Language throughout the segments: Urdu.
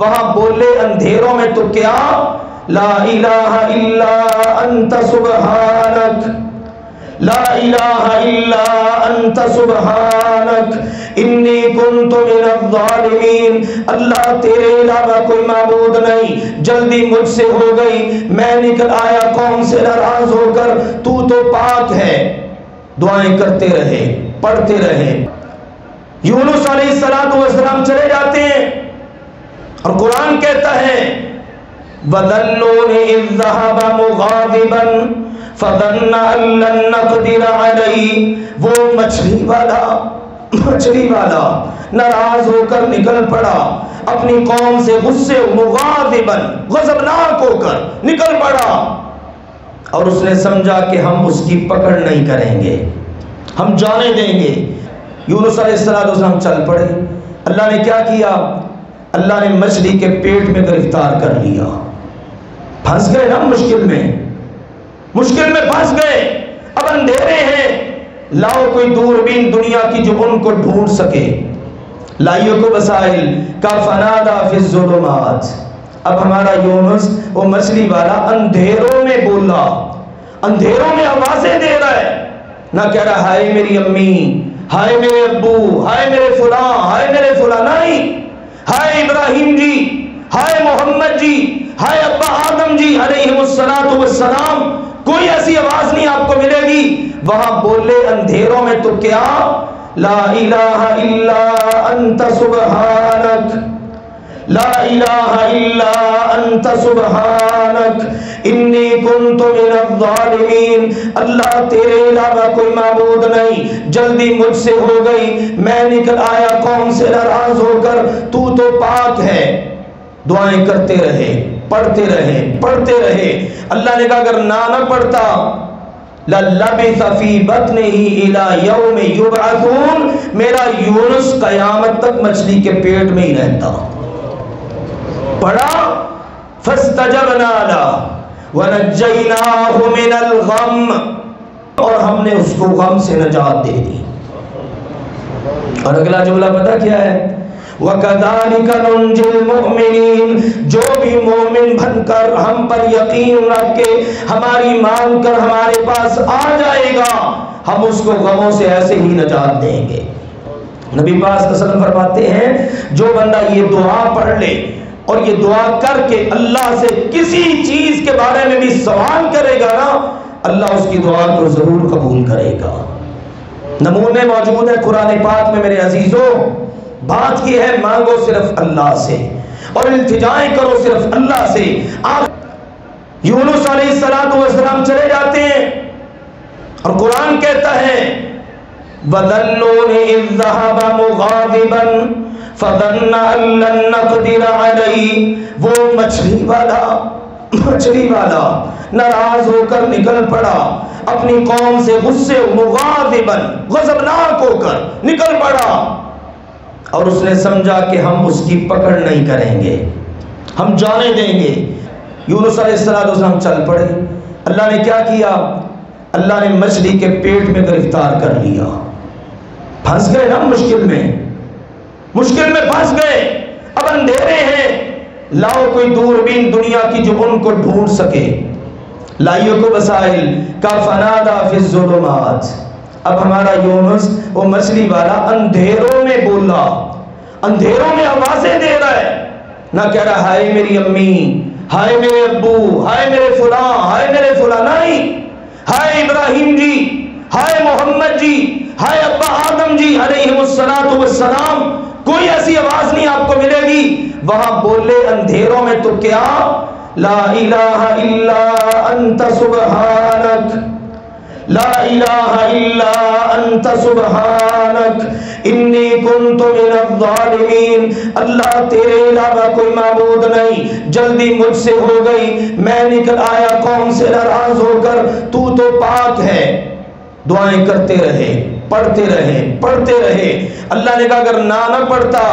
وہاں بولے اندھیروں میں تو کیا، لا الہ الا انت سبحانک، لا الہ الا انت سبحانک انی کنت من الظالمین، اللہ تیرے علاوہ کوئی معبود نہیں، جلدی مجھ سے ہو گئی، میں نکل آیا قوم سے ناراض ہو کر، تو پاک ہے۔ دعائیں کرتے رہے، پڑھتے رہے۔ یونس علیہ السلام چلے جاتے ہیں اور قرآن کہتا ہے وَذَنُّونِ إِذْ ذَهَبَ مُغَاضِبًا فَظَنَّ أَن لَّن نَّقْدِرَ عَلَيْهِ، وہ مچھلی والا ناراض ہو کر نکل پڑا اپنی قوم سے، غصے مغاضباً غضبناک ہو کر نکل پڑا، اور اس نے سمجھا کہ ہم اس کی پکڑ نہیں کریں گے، ہم جانے دیں گے۔ یونس علیہ السلام چل پڑے۔ اللہ نے کیا کیا؟ اللہ نے مچھلی کے پیٹ میں گرفتار کر لیا۔ پھنس گئے نا مشکل میں پھنس گئے، اب اندھیرے ہیں، لاؤ کوئی دوربین دنیا کی جو ان کو ڈھونڈ سکے، لائیو کو وسائل کا فنادا فی الظلمات۔ اب ہمارا یونس وہ مچھلی والا اندھیروں میں بولا، اندھیروں میں آوازیں دے رہا ہے، نہ کہہ رہا ہائے میری امی، ہائے میرے ابو، ہائے میرے فلاں، ہائے میرے فلاں، نہیں، ہائے ابراہیم جی، ہائے محمد جی، ہائے ابا آدم جی علیہ السلام، کوئی ایسی آواز نہیں آپ کو ملے گی۔ وہاں بولے اندھیروں میں تو کیا، لا الہ الا انت سبحانک، لا الہ الا انت سبحانک انی کنت من الظالمین، اللہ تیرے علاوہ کوئی معبود نہیں، جلدی مجھ سے ہو گئی، میں نکل آیا قوم سے ناراض ہو کر، تو پاک ہے۔ دعائیں کرتے رہے، پڑھتے رہے۔ اللہ نے کہا اگر نہ پڑھتا لَلَّبِثَ فِي بَطْنِهِ إِلَى يَوْمِ يُبْعَثُونَ، میرا یونس قیامت تک مچھلی کے پیٹ میں ہی رہتا۔ پڑھا فَاسْتَجَبْنَا لَهُ وَنَجَّيْنَاهُ مِنَ الْغَمِّ، اور ہم نے اس کو غم سے نجات دے دی۔ اور اگلا جملہ پتہ کیا ہے؟ وَكَذَلِكَ نُنْجِي الْمُؤْمِنِينَ، جو بھی مومن بن کر ہم پر یقین رکھ کے ہماری مان کر ہمارے پاس آ جائے گا، ہم اس کو غموں سے ایسے ہی نجات دیں گے۔ نبی پاک صلی اللہ علیہ وسلم فرماتے ہیں جو بندہ یہ دعا پڑھ لے اور یہ دعا کر کے اللہ سے کسی چیز کے بارے میں بھی سوال کرے گا نا، اللہ اس کی دعا کو ضرور قبول کرے گا۔ نمونے موجود ہیں قرآن پاک میں میرے عزیزوں۔ بات کی ہے مانگو صرف اللہ سے اور التجائیں کرو صرف اللہ سے۔ آپ یونس علیہ السلام چلے جاتے ہیں اور قرآن کہتا ہے وَذَنُّونِ إِذْ ذَهَبَ مُغَاضِبًا فَظَنَّ أَن لَّن نَّقْدِرَ عَلَيْهِ، وہ مچھلی والا ناراض ہو کر نکل پڑا اپنی قوم سے، غصے مغاضباً غضبناک ہو کر نکل پڑا، اور اس نے سمجھا کہ ہم اس کی پکڑ نہیں کریں گے، ہم جانے دیں گے۔ یونس علیہ السلام چل پڑے۔ اللہ نے کیا کیا؟ اللہ نے مچھلی کے پیٹ میں گرفتار کر لیا۔ پھنس گئے نا مشکل میں پھنس گئے، اب اندھیرے ہیں، لاؤ کوئی دوربین دنیا کی جو ان کو ڈھونڈ سکے، لائیو کو وسائل کا فنادا فی الظلمات۔ اب ہمارا یونس وہ مچھلی والا اندھیروں میں بولا، اندھیروں میں آوازیں دے رہا ہے، نہ کہہ رہا ہائے میری امی، ہائے میرے ابو، ہائے میرے فلاں، ہائے میرے فلاں، نہیں، ہائے ابراہیم جی، ہائے محمد جی، ہائے ابا آدم جی علیہ السلام، کوئی ایسی آواز نہیں آپ کو ملے گی۔ وہاں بولے اندھیروں میں تو کیا، لا الہ الا انت سبحانک، لا الہ الا انت سبحانک انی کنت من الظالمین، اللہ تیرے علاوہ کوئی معبود نہیں، جلدی مجھ سے ہو گئی، میں نکل آیا قوم سے ناراض ہو کر، تو پاک ہے۔ دعائیں کرتے رہے، پڑھتے رہے۔ اللہ نے کہا اگر نہ پڑھتا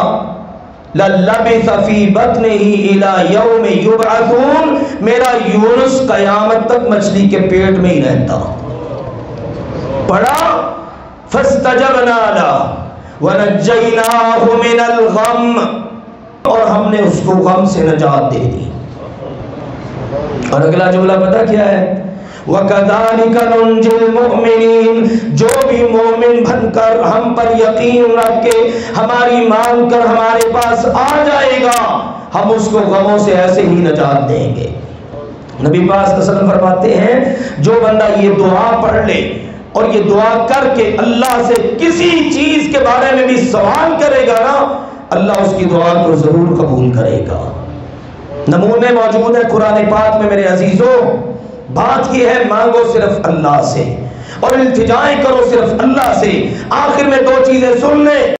لَلَّبِثَ فِي بَطْنِهِ إِلَى يَوْمِ يُبْعَثُونَ، میرا یونس قیامت تک مچھلی کے پیٹ میں ہی رہتا۔ پڑھا فَاسْتَجَبْنَا لَهُ وَنَجَّيْنَاهُ مِنَ الْغَمِّ، اور ہم نے اس کو غم سے نجات دے دی۔ اور اگلا جملہ پتہ کیا ہے؟ وَكَذَلِكَ نُنْجِي الْمُؤْمِنِينَ، جو بھی مومن بن کر ہم پر یقین رکھ کے ہماری مان کر ہمارے پاس آ جائے گا، ہم اس کو غموں سے ایسے ہی نجات دیں گے۔ نبی پاک صلی اللہ علیہ وسلم فرماتے ہیں جو بندہ یہ دعا پڑھ لے اور یہ دعا کر کے اللہ سے کسی چیز کے بارے میں بھی سوال کرے گا نا، اللہ اس کی دعا کو ضرور قبول کرے گا۔ نمونے موجود ہیں قرآن پاک میں میرے عزیزوں۔ بات یہ ہے مانگو صرف اللہ سے اور التجائیں کرو صرف اللہ سے۔ آخر میں دو چیزیں سن لیں۔